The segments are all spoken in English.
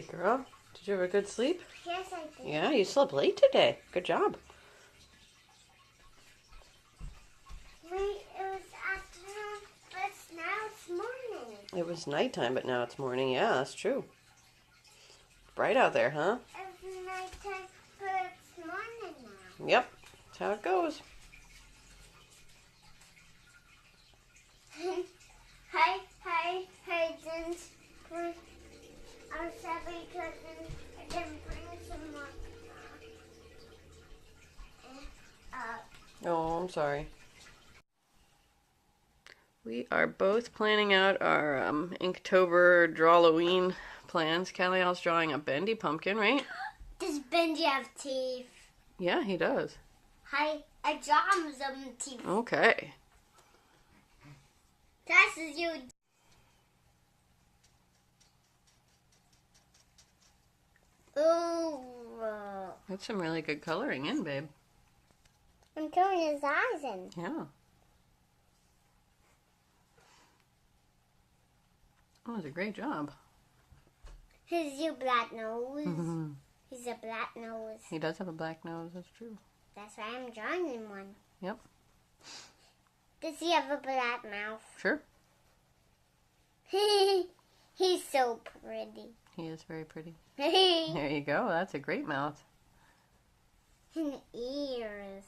Good girl. Did you have a good sleep? Yes, I did. Yeah, you slept late today. Good job. It was afternoon, but now it's morning. It was nighttime, but now it's morning. Yeah, that's true. Bright out there, huh? It was nighttime, but it's morning now. Yep. That's how it goes. I didn't bring, I'm sorry because I didn't bring some more. Oh, I'm sorry. We are both planning out our Inktober Drawloween plans. Callie's drawing a bendy pumpkin, right? Does Benji have teeth? Yeah, he does. I draw him some teeth. Okay. That's you. Ooh. That's some really good coloring in, babe. I'm coloring his eyes in. Yeah. Oh, that's a great job. He's your black nose. He's a black nose. He does have a black nose, that's true. That's why I'm drawing him one. Yep. Does he have a black mouth? Sure. He's so pretty. He is very pretty. And There you go. That's a great mouth. ears.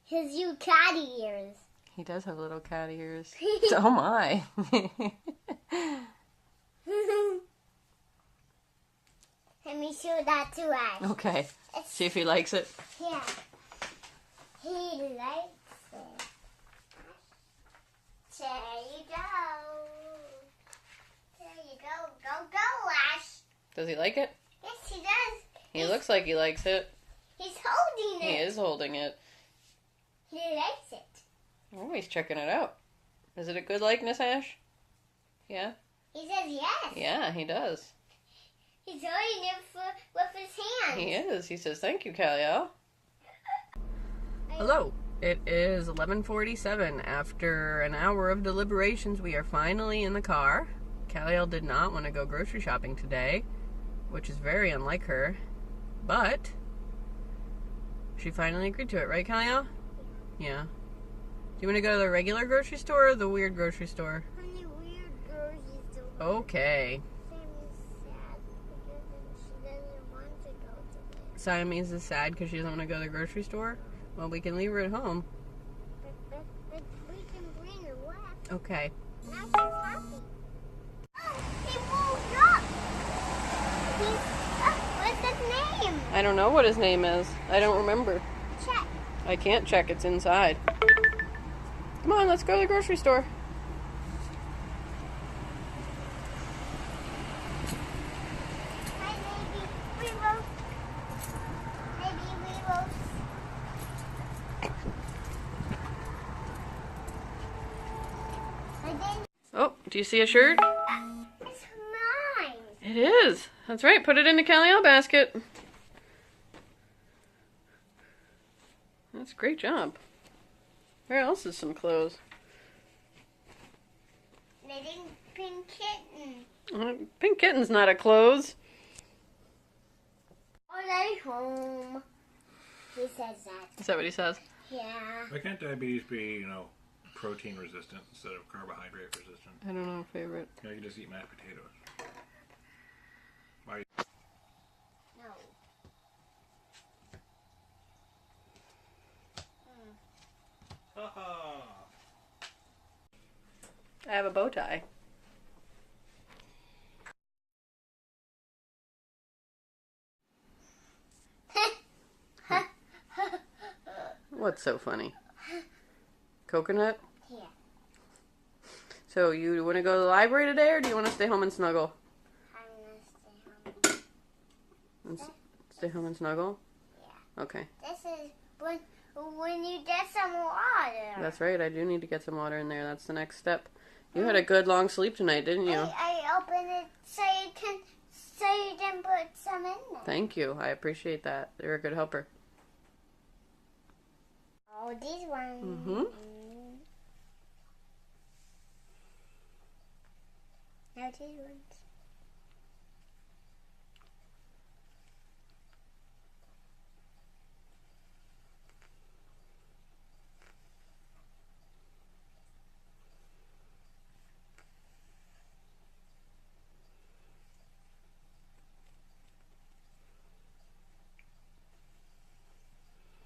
His you cat ears. He does have little cat ears. Oh my. Let me show that to Ash. Okay. See if he likes it. Yeah. He likes it. There you go. There you go. Go, Ash. Does he like it? Yes, he does. He looks like he likes it. He's holding it. He is holding it. He likes it. Oh, he's checking it out. Is it a good likeness, Ash? Yeah? He says yes. Yeah, he does. He's holding it with his hands. He is. He says, thank you, Callie. Hello. It is 11:47. After an hour of deliberations, we are finally in the car. Callie did not want to go grocery shopping today, which is very unlike her. But she finally agreed to it, right, Callie? Yeah. Do you want to go to the regular grocery store or the weird grocery store? Honey, weird grocery store. Okay. Sammy's sad because she doesn't want to go to it. Siamese is sad because she doesn't want to go to the grocery store? Well, we can leave her at home. But we can bring her left. Okay. Now she's happy. Oh, he moved up. What's his name? I don't know what his name is. I don't remember. Check. I can't check. It's inside. Come on, let's go to the grocery store. Hi, maybe we roast. Maybe we roast. And then Oh, do you see a shirt? it's mine. It is. That's right. Put it in the Callie basket. That's a great job. Where else is some clothes? Knitting pink kitten. Pink kitten's not a clothes. All day home. He says that. Is that what he says? Yeah. Why can't diabetes be, protein resistant instead of carbohydrate resistant? I don't know, favorite. You can just eat mashed potatoes. Why? No. I have a bow tie. What's so funny? Coconut? Yeah. So you want to go to the library today, or do you want to stay home and snuggle? I'm gonna stay home. Stay home and snuggle? Yeah. Okay. This is when you get some water. That's right. I do need to get some water in there. That's the next step. You had a good long sleep tonight, didn't you? I opened it so you can put some in there. Thank you. I appreciate that. You're a good helper. Oh, these ones. Mm-hmm. melted ones.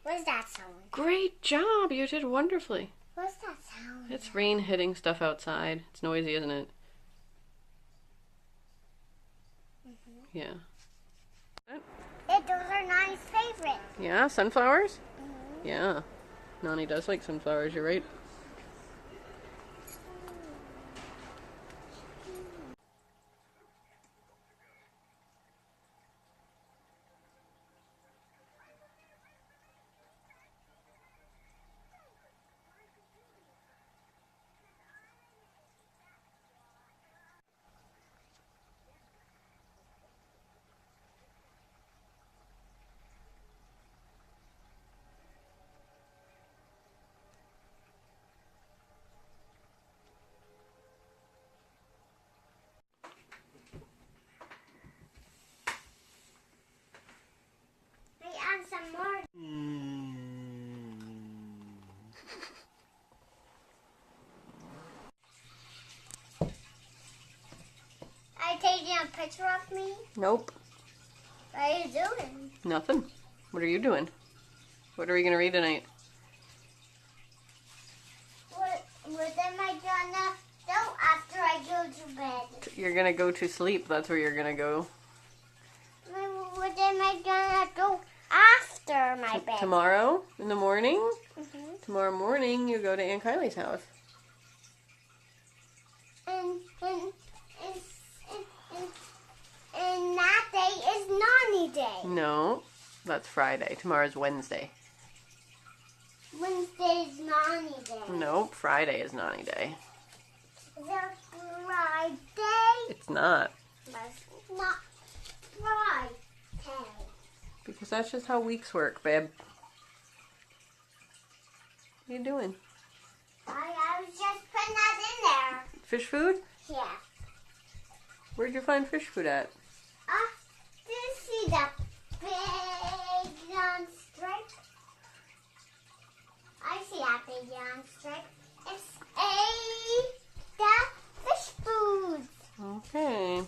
What's that sound? Great job! You did wonderfully. What's that sound? It's rain hitting stuff outside. It's noisy, isn't it? Yeah. Those are Nani's favorite. Yeah, sunflowers? Yeah. Nani does like sunflowers, you're right. I add some more. Are you taking a picture of me? Nope. What are you doing? Nothing. What are you doing? What are we gonna read tonight? What am I gonna do after I go to bed? You're gonna go to sleep. That's where you're gonna go. What am I gonna do after my bed? Tomorrow in the morning? Mhm. Tomorrow morning you go to Aunt Kylie's house. And that day is Nani Day. No, that's Friday. Tomorrow's Wednesday. Wednesday is Nani Day. Nope, Friday is Nani Day. Is it Friday? It's not. That's not Friday. Because that's just how weeks work, babe. What are you doing? I was just putting that in there. Fish food? Yeah. Where'd you find fish food at? Do you see the big long stripe? I see that big long stripe. It's the fish food. Okay.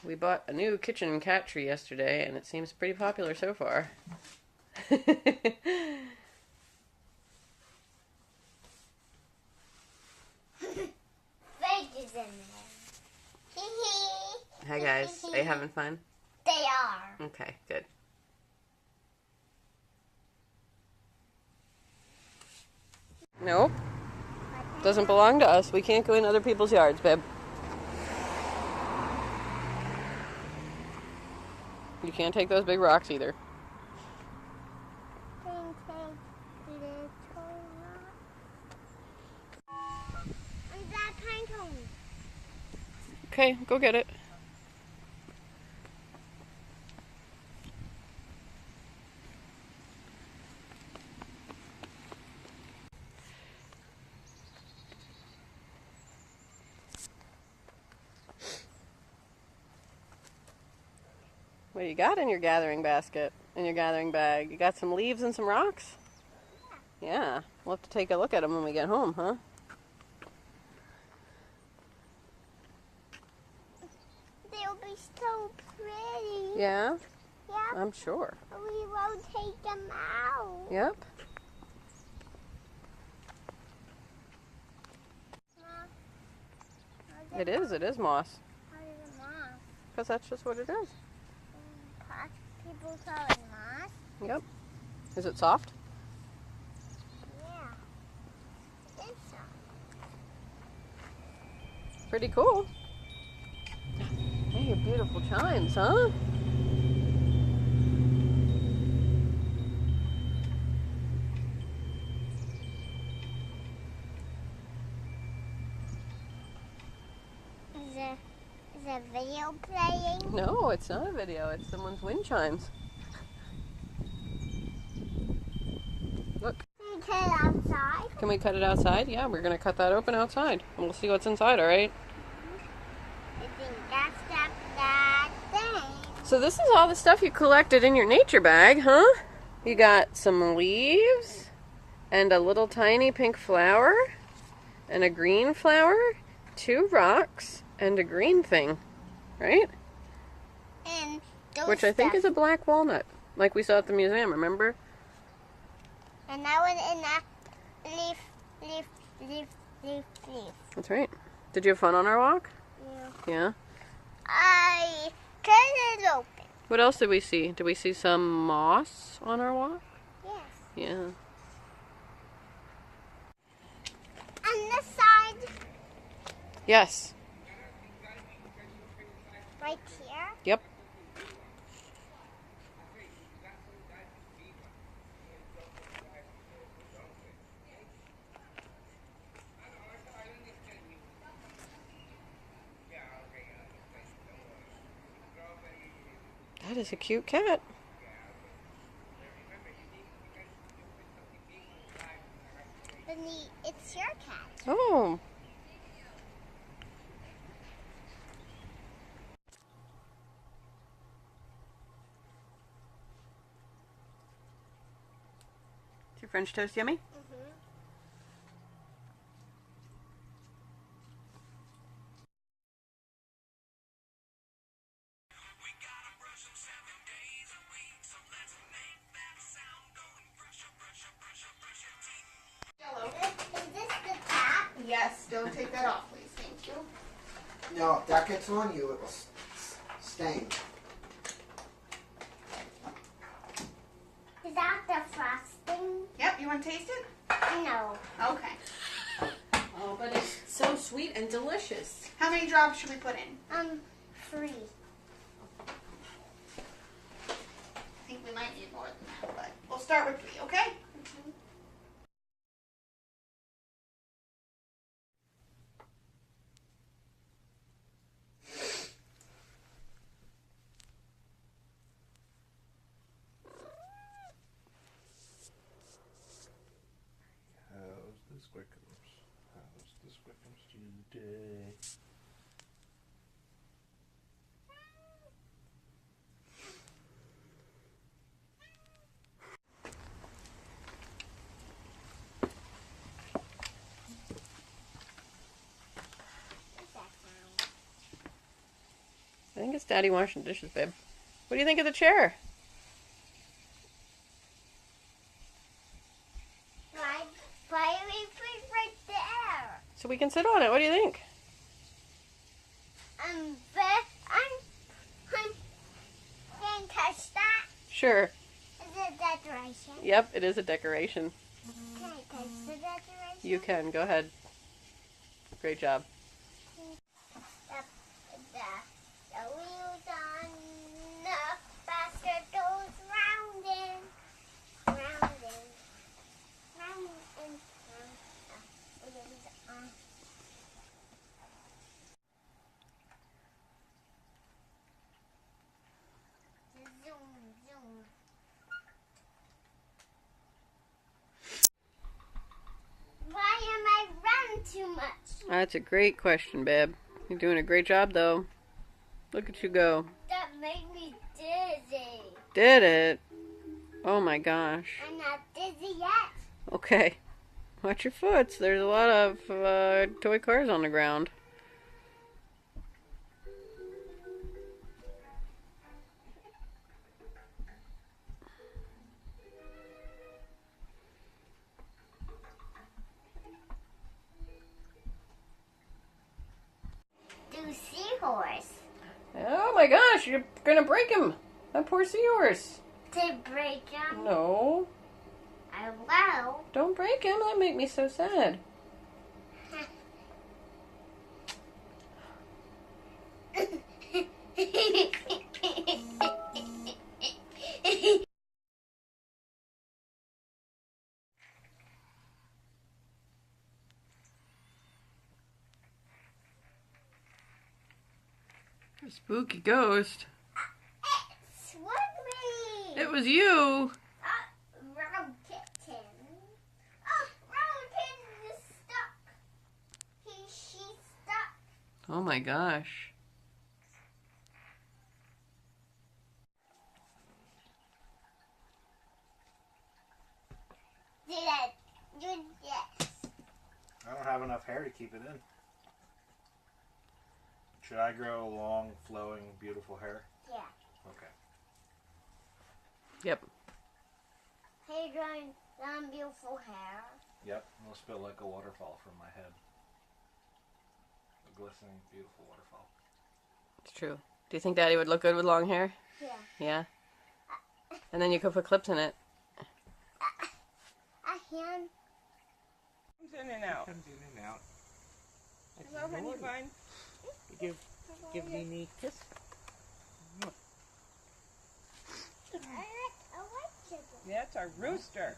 We bought a new kitchen cat tree yesterday, and it seems pretty popular so far. Fake is in there. Hi guys, are you having fun? They are. Okay, good. Nope. Doesn't belong to us. We can't go in other people's yards, babe. You can't take those big rocks either. And that pine cone. Okay, go get it. What do you got in your gathering basket, in your gathering bag? You got some leaves and some rocks? Yeah. We'll have to take a look at them when we get home, huh? They'll be so pretty. Yeah? Yeah. I'm sure. We won't take them out. Yep. It is moss. How is it moss? Because that's just what it is. People call it moss? Yep. Is it soft? Yeah. It's soft. Pretty cool. You hear beautiful chimes, huh? Is a video playing? No, it's not a video. It's someone's wind chimes. Look. Can you cut it outside? Can we cut it outside? Yeah, we're going to cut that open outside. And we'll see what's inside, all right? I think that's that thing. So this is all the stuff you collected in your nature bag, huh? You got some leaves and a little tiny pink flower and a green flower, 2 rocks, and a green thing, right? And those Which I think is a black walnut, like we saw at the museum, remember? And that one in that leaf. That's right. Did you have fun on our walk? Yeah. Yeah. I cut it open. What else did we see? Did we see some moss on our walk? Yes. Yeah. On this side, Yes. right here. Yep. That is a cute cat. It's your cat. Oh. Is your French toast yummy? Is this the tap? Yes, don't take that off, please. Thank you. No, if that gets on you, it will stain. Is that the frosting? Yep, you want to taste it? No. Okay. Oh, but it's so sweet and delicious. How many drops should we put in? 3. I think we might need more than that, but we'll start with 3, okay? How's the Squickums? How's the Squickums today? I think it's Daddy washing dishes, babe. What do you think of the chair? Why do we put right there? So we can sit on it. What do you think? But I can't touch that. Sure. Is it decoration? Yep, it is a decoration. Can I touch the decoration? You can. Go ahead. Great job. The wheels on the basket goes round and round and round and round. The wheels on. Zoom, zoom. Why am I running too much? That's a great question, babe. You're doing a great job, though. Look at you go. That made me dizzy. Did it? Oh my gosh. I'm not dizzy yet. Okay. Watch your foots. There's a lot of toy cars on the ground. Do seahorse. Oh my gosh, you're gonna break him. That poor seahorse. To break him. No, I will. don't break him. That make me so sad. Spooky ghost. It's with me. It was you. Round kitten. Oh, round kitten is stuck. She's stuck. Oh my gosh. Do that. Do this. I don't have enough hair to keep it in. Should I grow long, flowing, beautiful hair? Yeah. Okay. Yep. Hey, drawing long, beautiful hair. Yep. It'll spill like a waterfall from my head. A glistening, beautiful waterfall. It's true. Do you think Daddy would look good with long hair? Yeah. Yeah. And then you could put clips in it. A hand. Comes in and out. Comes in and out. Hello, honey bun. Give Mimi a kiss. I like chicken. That's our rooster.